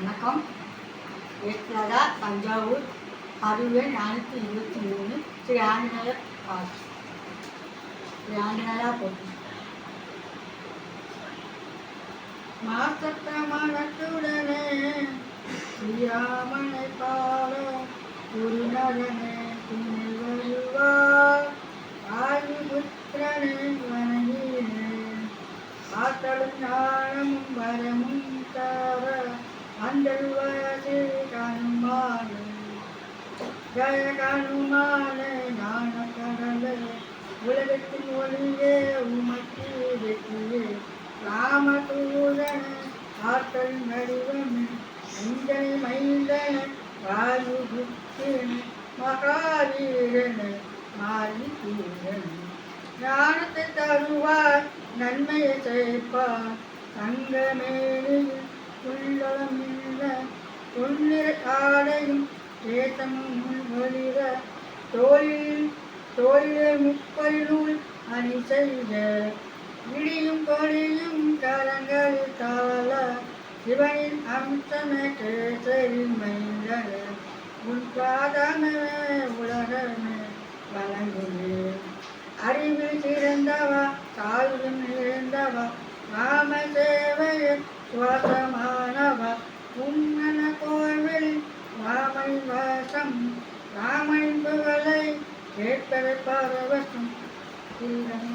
வணக்கம். ஏற்றதா தஞ்சாவூர் அறிவியல் 423 ஸ்ரீ ஆஞ்சநேயர் பாஸ் ஸ்ரீ ஆஞ்சநேயா போட்டி. மாசற்ற மனத்துடனே ஸ்ரீராமனை பாட குருநகனே துணை வருவார். ஆயு புத்திரனை வணங்கினேன் ஆற்றலும் ஞானமும் வரமும் தர அஞ்சல் வயசு கனுமானே ஜய கனுமானே ஞான கடலே உலகத்தின் ஒளியே உமக்கு வெற்றியே ராமதூதன ஆற்றல் வடிவமே அஞ்சனை மைந்தன வாயு புத்திரன மகாவீரன மாறி தீரன் ஞானத்தை தருவார் நன்மையை சேர்ப்பார் தங்கமேனில் உள்ளளமில்ல பொன்னிற ஆடையும் சேத்தமும் ஒளிர தோளிலே முப்பைநூல் அணி செய்த விடியும் கொடியும் கரங்களில் தாள சிவனின் அம்சமே கேசரி மைந்தன உன் பாதமே உலகமே வணங்குகிறேன். அறிவில் சிறந்தவா தாழ்வில் நிறைந்தவா ராம சேவைய சுவாசமானவா உம்மன கோவில் ராமன் வாசம் ராமன் புகழை கேட்பது பரவசம். ஸ்ரீராம